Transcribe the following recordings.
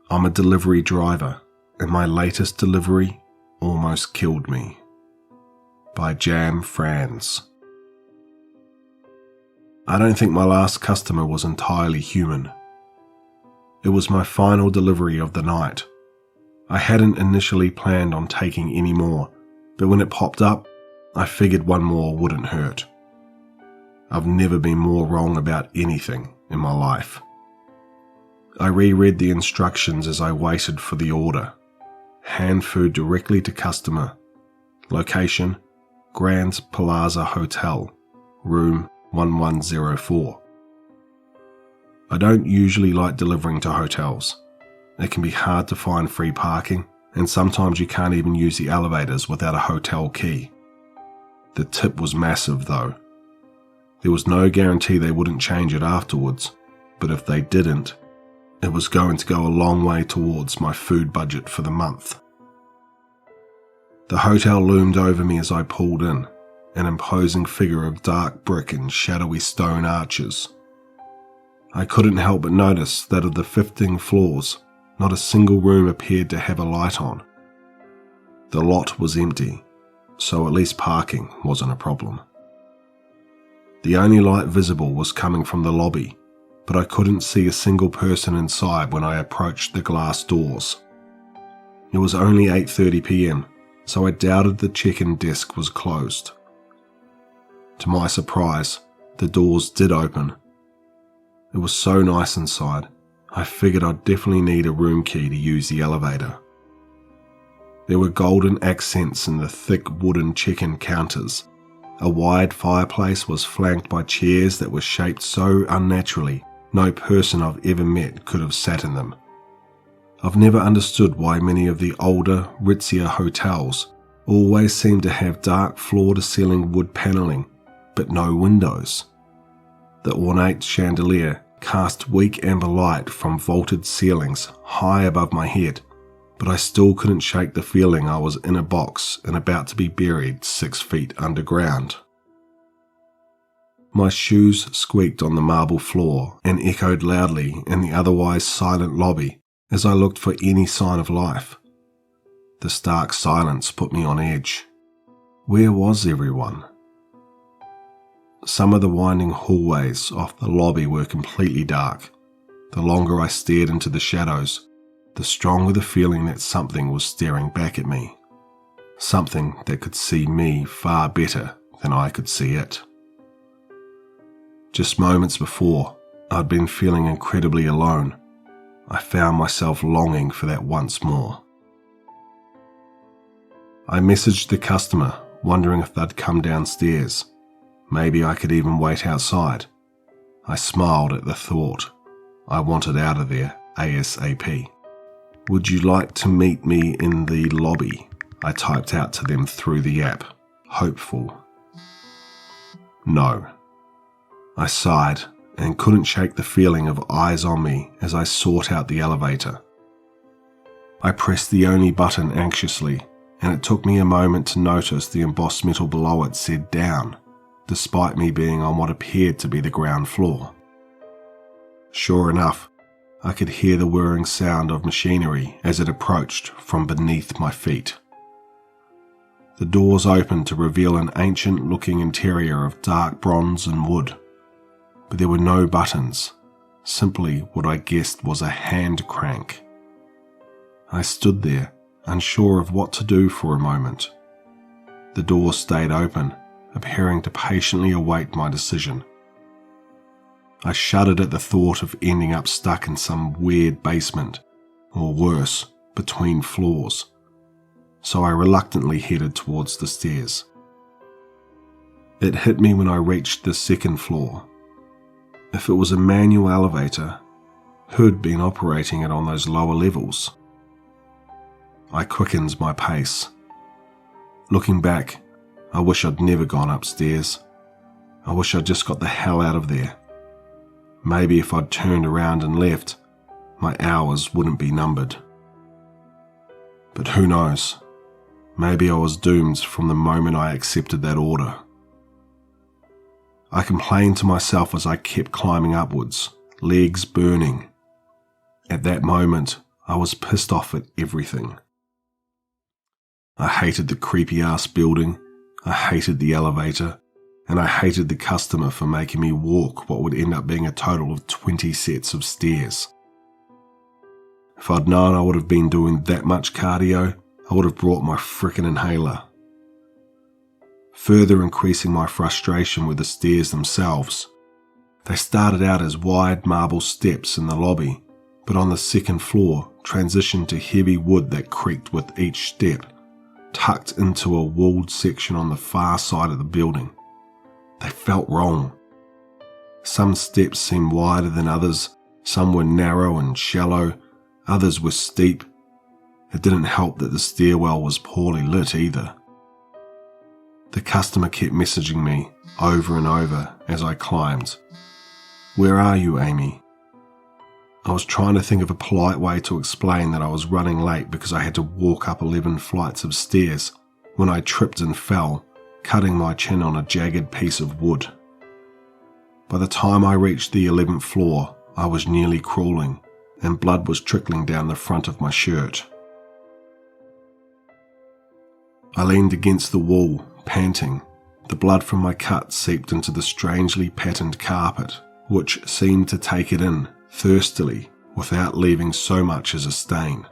I'm a delivery driver, and my latest delivery almost killed me. By JamFranz. I don't think my last customer was entirely human. It was my final delivery of the night. I hadn't initially planned on taking any more, but when it popped up, I figured one more wouldn't hurt. I've never been more wrong about anything in my life. I reread the instructions as I waited for the order. Hand food directly to customer. Location, Grand Plaza Hotel, room 1104. I don't usually like delivering to hotels. It can be hard to find free parking, and sometimes you can't even use the elevators without a hotel key. The tip was massive though. There was no guarantee they wouldn't change it afterwards, but if they didn't, it was going to go a long way towards my food budget for the month. The hotel loomed over me as I pulled in, an imposing figure of dark brick and shadowy stone arches. I couldn't help but notice that of the 15 floors, not a single room appeared to have a light on. The lot was empty, so at least parking wasn't a problem. The only light visible was coming from the lobby, but I couldn't see a single person inside when I approached the glass doors. It was only 8:30 p.m, so I doubted the check-in desk was closed. To my surprise, the doors did open. It was so nice inside, I figured I'd definitely need a room key to use the elevator. There were golden accents in the thick wooden check-in counters. A wide fireplace was flanked by chairs that were shaped so unnaturally no person I've ever met could have sat in them. I've never understood why many of the older, ritzier hotels always seem to have dark floor-to-ceiling wood paneling, but no windows. The ornate chandelier cast weak amber light from vaulted ceilings high above my head, but I still couldn't shake the feeling I was in a box and about to be buried 6 feet underground. My shoes squeaked on the marble floor and echoed loudly in the otherwise silent lobby as I looked for any sign of life. The stark silence put me on edge. Where was everyone? Some of the winding hallways off the lobby were completely dark. The longer I stared into the shadows, the stronger the feeling that something was staring back at me. Something that could see me far better than I could see it. Just moments before, I'd been feeling incredibly alone. I found myself longing for that once more. I messaged the customer, wondering if they'd come downstairs. Maybe I could even wait outside. I smiled at the thought. I wanted out of there ASAP. "Would you like to meet me in the lobby?" I typed out to them through the app, hopeful. No. I sighed and couldn't shake the feeling of eyes on me as I sought out the elevator. I pressed the only button anxiously, and it took me a moment to notice the embossed metal below it said down, despite me being on what appeared to be the ground floor. Sure enough, I could hear the whirring sound of machinery as it approached from beneath my feet. The doors opened to reveal an ancient-looking interior of dark bronze and wood, but there were no buttons, simply what I guessed was a hand crank. I stood there, unsure of what to do for a moment. The door stayed open, appearing to patiently await my decision. I shuddered at the thought of ending up stuck in some weird basement, or worse, between floors, so I reluctantly headed towards the stairs. It hit me when I reached the second floor. If it was a manual elevator, who'd been operating it on those lower levels? I quickened my pace. Looking back, I wish I'd never gone upstairs. I wish I'd just got the hell out of there. Maybe if I'd turned around and left, my hours wouldn't be numbered. But who knows? Maybe I was doomed from the moment I accepted that order. I complained to myself as I kept climbing upwards, legs burning. At that moment, I was pissed off at everything. I hated the creepy-ass building, I hated the elevator, and I hated the customer for making me walk what would end up being a total of 20 sets of stairs. If I'd known I would have been doing that much cardio, I would have brought my frickin' inhaler. Further increasing my frustration were the stairs themselves. They started out as wide marble steps in the lobby, but on the second floor transitioned to heavy wood that creaked with each step, tucked into a walled section on the far side of the building. They felt wrong. Some steps seemed wider than others, some were narrow and shallow, others were steep. It didn't help that the stairwell was poorly lit either. The customer kept messaging me over and over as I climbed. "Where are you, Amy?" I was trying to think of a polite way to explain that I was running late because I had to walk up 11 flights of stairs when I tripped and fell, cutting my chin on a jagged piece of wood. By the time I reached the 11th floor, I was nearly crawling, and blood was trickling down the front of my shirt. I leaned against the wall, panting. The blood from my cut seeped into the strangely patterned carpet, which seemed to take it in thirstily without leaving so much as a stain.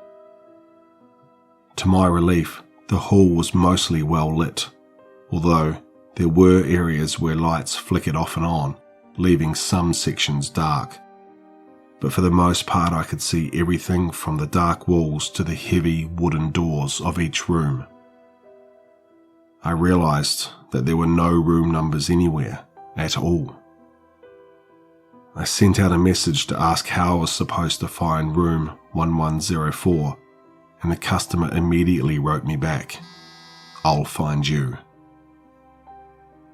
To my relief, the hall was mostly well lit, although there were areas where lights flickered off and on, leaving some sections dark. But for the most part I could see everything from the dark walls to the heavy wooden doors of each room. I realized that there were no room numbers anywhere at all. I sent out a message to ask how I was supposed to find room 1104, and the customer immediately wrote me back, "I'll find you."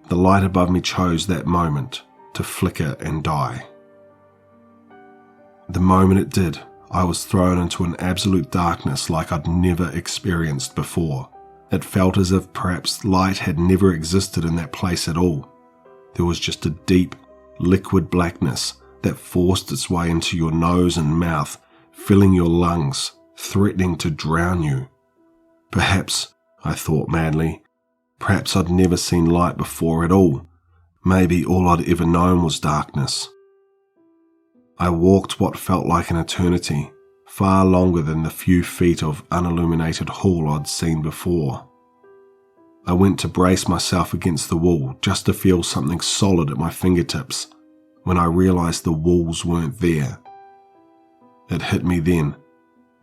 The light above me chose that moment to flicker and die. The moment it did, I was thrown into an absolute darkness like I'd never experienced before. It felt as if perhaps light had never existed in that place at all. There was just a deep, liquid blackness that forced its way into your nose and mouth, filling your lungs, threatening to drown you. Perhaps, I thought madly, perhaps I'd never seen light before at all. Maybe all I'd ever known was darkness. I walked what felt like an eternity, far longer than the few feet of unilluminated hall I'd seen before. I went to brace myself against the wall just to feel something solid at my fingertips, when I realized the walls weren't there. It hit me then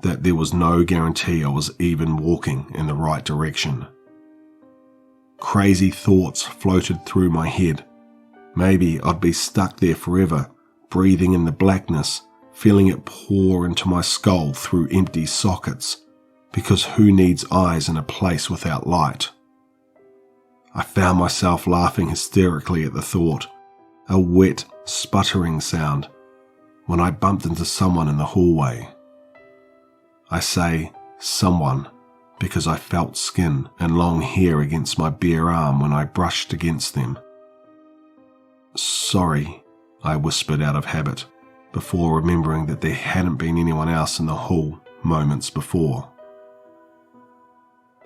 that there was no guarantee I was even walking in the right direction. Crazy thoughts floated through my head. Maybe I'd be stuck there forever, breathing in the blackness, feeling it pour into my skull through empty sockets, because who needs eyes in a place without light? I found myself laughing hysterically at the thought, a wet, sputtering sound, when I bumped into someone in the hallway. I say someone because I felt skin and long hair against my bare arm when I brushed against them. "Sorry," I whispered out of habit, before remembering that there hadn't been anyone else in the hall moments before.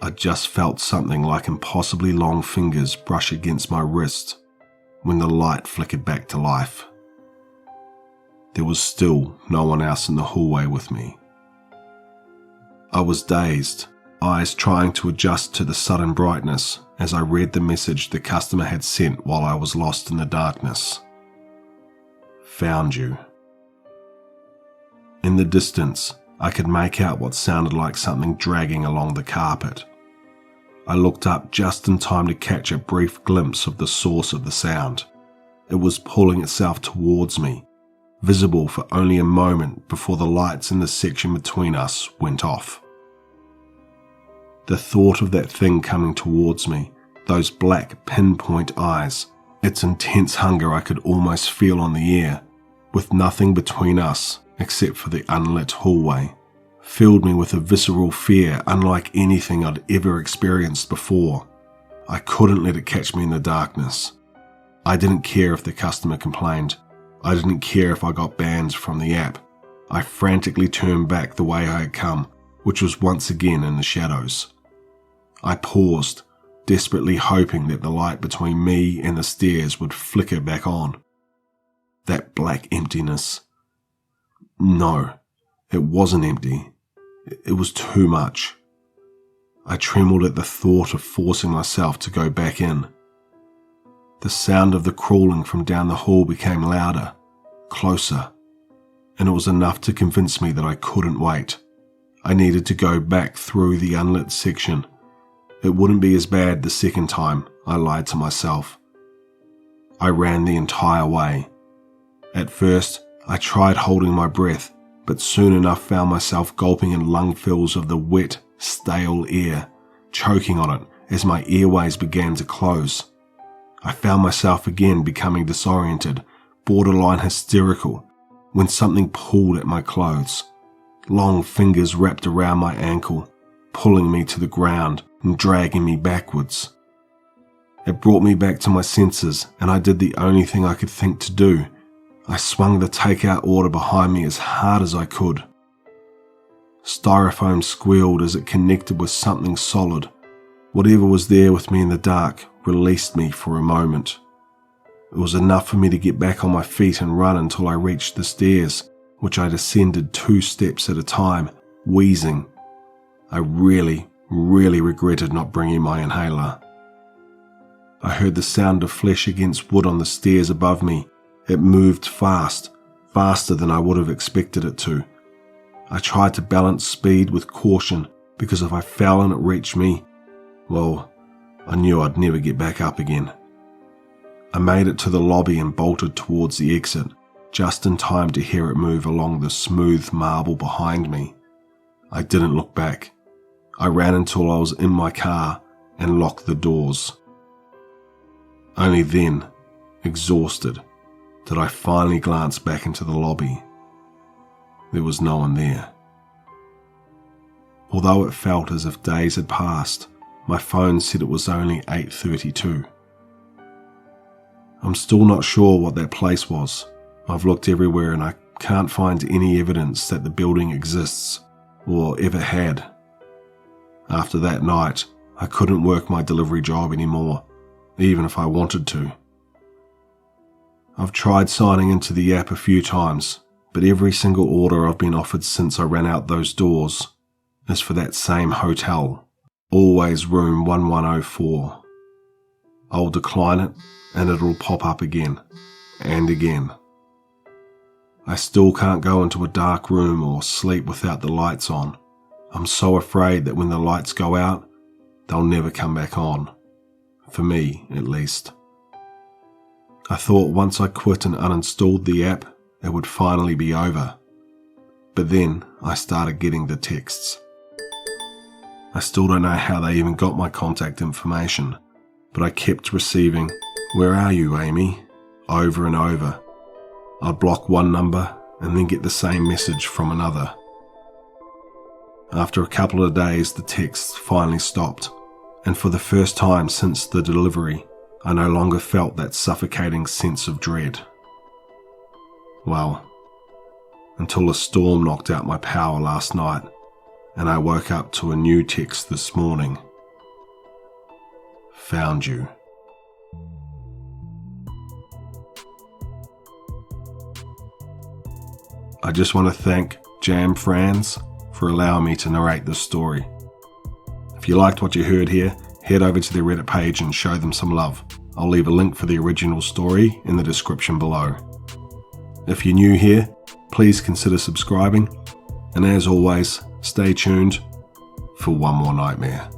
I just felt something like impossibly long fingers brush against my wrist when the light flickered back to life. There was still no one else in the hallway with me. I was dazed, eyes trying to adjust to the sudden brightness as I read the message the customer had sent while I was lost in the darkness. "Found you." In the distance, I could make out what sounded like something dragging along the carpet. I looked up just in time to catch a brief glimpse of the source of the sound. It was pulling itself towards me, visible for only a moment before the lights in the section between us went off. The thought of that thing coming towards me, those black pinpoint eyes, its intense hunger I could almost feel on the air, with nothing between us except for the unlit hallway, filled me with a visceral fear unlike anything I'd ever experienced before. I couldn't let it catch me in the darkness. I didn't care if the customer complained. I didn't care if I got banned from the app. I frantically turned back the way I had come, which was once again in the shadows. I paused, desperately hoping that the light between me and the stairs would flicker back on. That black emptiness. No, it wasn't empty. It was too much. I trembled at the thought of forcing myself to go back in. The sound of the crawling from down the hall became louder, closer, and it was enough to convince me that I couldn't wait. I needed to go back through the unlit section. It wouldn't be as bad the second time, I lied to myself. I ran the entire way. At first, I tried holding my breath, but soon enough found myself gulping in lungfuls of the wet, stale air, choking on it as my airways began to close. I found myself again becoming disoriented, borderline hysterical, when something pulled at my clothes. Long fingers wrapped around my ankle, pulling me to the ground and dragging me backwards. It brought me back to my senses, and I did the only thing I could think to do. I swung the takeout order behind me as hard as I could. Styrofoam squealed as it connected with something solid. Whatever was there with me in the dark released me for a moment. It was enough for me to get back on my feet and run until I reached the stairs, which I descended 2 steps at a time, wheezing. I really regretted not bringing my inhaler. I heard the sound of flesh against wood on the stairs above me. It moved fast, faster than I would have expected it to. I tried to balance speed with caution, because if I fell and it reached me, well, I knew I'd never get back up again. I made it to the lobby and bolted towards the exit, just in time to hear it move along the smooth marble behind me. I didn't look back. I ran until I was in my car and locked the doors. Only then, exhausted, did I finally glance back into the lobby. There was no one there. Although it felt as if days had passed, my phone said it was only 8:32. I'm still not sure what that place was. I've looked everywhere and I can't find any evidence that the building exists, or ever had. After that night, I couldn't work my delivery job anymore, even if I wanted to. I've tried signing into the app a few times, but every single order I've been offered since I ran out those doors is for that same hotel, always room 1104. I'll decline it and it'll pop up again and again. I still can't go into a dark room or sleep without the lights on. I'm so afraid that when the lights go out, they'll never come back on. For me, at least. I thought once I quit and uninstalled the app, it would finally be over. But then I started getting the texts. I still don't know how they even got my contact information, but I kept receiving, "Where are you, Amy?" over and over. I'd block one number and then get the same message from another. After a couple of days, the texts finally stopped, and for the first time since the delivery, I no longer felt that suffocating sense of dread. Well, until a storm knocked out my power last night, and I woke up to a new text this morning. Found you. I just want to thank JamFranz for allowing me to narrate this story. If you liked what you heard here, head over to their Reddit page and show them some love. I'll leave a link for the original story in the description below. If you're new here, please consider subscribing, and as always, stay tuned for one more nightmare.